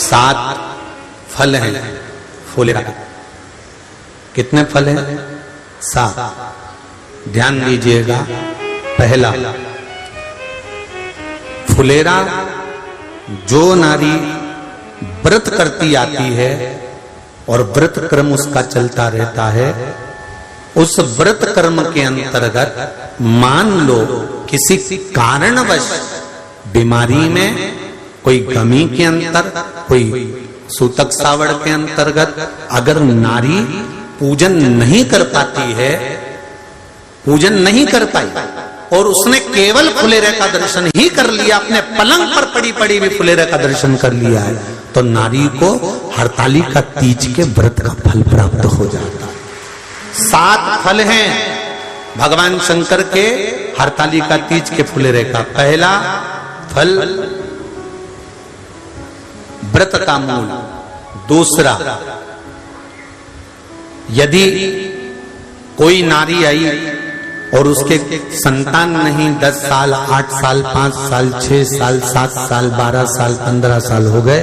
7 फल हैं फुलेरा। कितने फल हैं? 7। ध्यान दीजिएगा। पहला, फुलेरा जो नारी व्रत करती आती है और व्रत कर्म उसका चलता रहता है, उस व्रत कर्म के अंतर्गत मान लो किसी कारणवश बीमारी में, कोई गमी के अंतर, कोई सूतक सावड़ के अंतर्गत अगर नारी पूजन नहीं कर पाती है, पूजन नहीं कर पाई और उसने केवल फुलेरे का दर्शन ही कर लिया, अपने पलंग पर पड़ी पड़ी भी फुलेरे का दर्शन कर लिया है, तो नारी को हरतालिका तीज के व्रत का फल प्राप्त हो जाता है। 7 फल हैं भगवान शंकर के हरतालिका तीज के फुलेरे का। पहला फल व्रत का मूल। दूसरा, यदि कोई नारी आई और उसके संतान नहीं, 10 साल, 8 साल, 5 साल, 6 साल, 7 साल, 12 साल, 15 साल हो गए,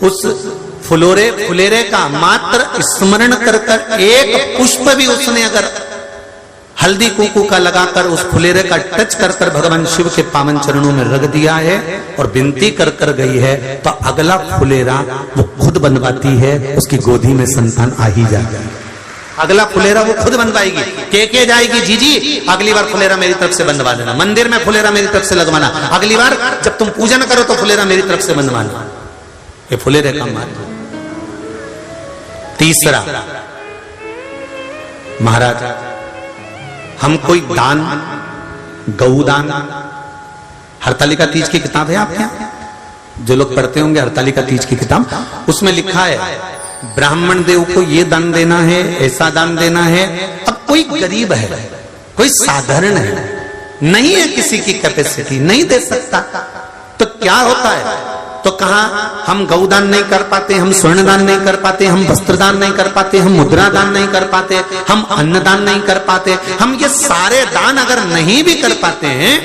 उस फुलेरे का मात्र स्मरण कर कर एक पुष्प भी उसने अगर हल्दी कुंकू का लगाकर उस फुलेरे का टच कर कर भगवान शिव के पावन चरणों में रख दिया है और विनती कर कर गई है, तो अगला फुलेरा वो खुद बनवाती है, उसकी गोदी में संतान आ ही जाता है। अगला फुलेरा वो खुद बनवाएगी, के जाएगी, जीजी अगली बार फुलेरा मेरी तरफ से बनवा देना, मंदिर में फुलेरा मेरी तरफ से लगवाना, अगली बार जब तुम पूजन करो तो फुलेरा मेरी तरफ से बनवाना। ये फुलेरे का महत्व। तीसरा, महाराज हम कोई दान, गौदान, हरतालिका तीज की किताब है आपके यहाँ, जो लोग पढ़ते होंगे हरतालिका तीज की किताब, उसमें लिखा है ब्राह्मण देव को ये दान देना है, ऐसा दान देना है। अब कोई गरीब है, कोई साधारण है, नहीं है किसी की कैपेसिटी, नहीं दे सकता, तो क्या होता है? तो कहा हम गौदान नहीं कर पाते, हम स्वर्णदान नहीं कर पाते, हम वस्त्रदान नहीं कर पाते, हम मुद्रा दान नहीं कर पाते, हम अन्नदान नहीं कर पाते, हम ये सारे दान अगर नहीं भी कर पाते हैं,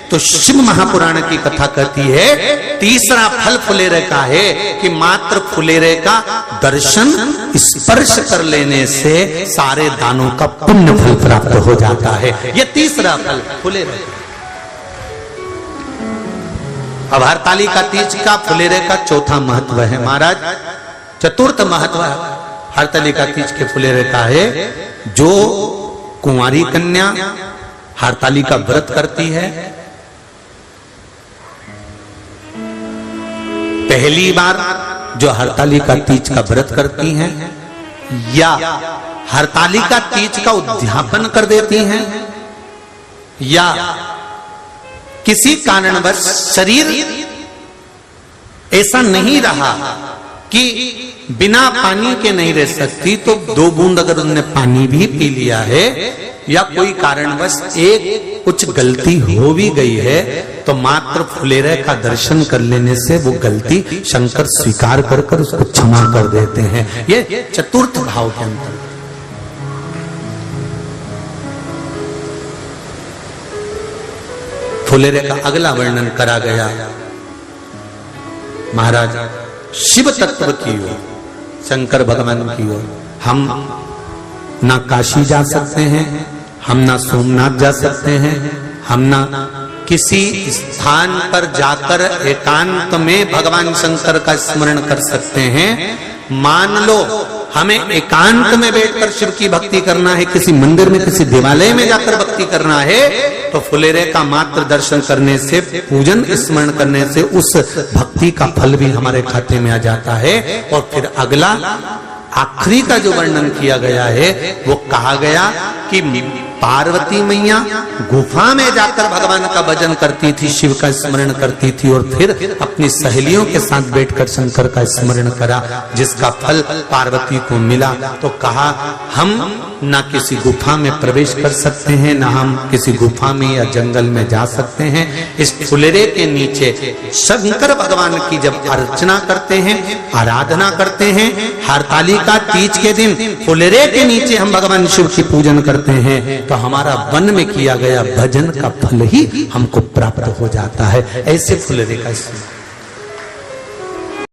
तो शिव महापुराण की कथा कहती है तीसरा फल फुलेरे का है कि मात्र फुलेरे का दर्शन, स्पर्श कर लेने से सारे दानों का पुण्य फल प्राप्त हो जाता है। ये तीसरा फल फुलेरे। अब हरतालिका तीज का फुलेरे का चौथा महत्व है महाराज। चतुर्थ महत्व हरतालिका तीज के फुलेरे का है, जो कुंवारी कन्या हरतालिका व्रत करती है, पहली बार जो हरतालिका तीज का व्रत करती हैं या हरतालिका तीज का उद्यापन कर देती हैं, या किसी कारणवश शरीर ऐसा नहीं रहा कि बिना पानी के नहीं रह सकती, तो 2 बूंद अगर उन्होंने पानी भी पी लिया है, या कोई कारणवश एक कुछ गलती हो भी गई है, तो मात्र फुलेरे का दर्शन कर लेने से वो गलती शंकर स्वीकार कर कर उसको क्षमा कर देते हैं। ये चतुर्थ भाव के अंतर। फुलेरे का अगला वर्णन करा गया महाराज शिव तत्व की ओर, शंकर भगवान की ओर। हम ना काशी जा सकते हैं, हम ना सोमनाथ जा सकते हैं, हम ना किसी स्थान पर जाकर एकांत में भगवान शंकर का स्मरण कर सकते हैं। मान लो हमें एकांत में बैठकर शिव की भक्ति करना है, किसी मंदिर में, किसी देवालय में जाकर भक्ति करना है, तो फुलेरे का मात्र दर्शन करने से, पूजन स्मरण करने से उस भक्ति का फल भी हमारे खाते में आ जाता है। और फिर अगला आखिरी का जो वर्णन किया गया है, वो कहा गया कि पार्वती मैया गुफा में जाकर भगवान का भजन करती थी, शिव का स्मरण करती थी, और फिर अपनी सहेलियों के साथ बैठकर शंकर का स्मरण करा, जिसका फल पार्वती को मिला। तो कहा हम ना किसी गुफा में प्रवेश कर सकते हैं, ना हम किसी गुफा में या जंगल में जा सकते हैं। इस फुलेरे के नीचे शंकर भगवान की जब अर्चना करते हैं, आराधना करते हैं, हरतालिका तीज के दिन फुलेरे के नीचे हम भगवान शिव की पूजन करते हैं, तो हमारा वन में किया गया भजन का फल ही हमको प्राप्त हो जाता है। ऐसे फुलेरे का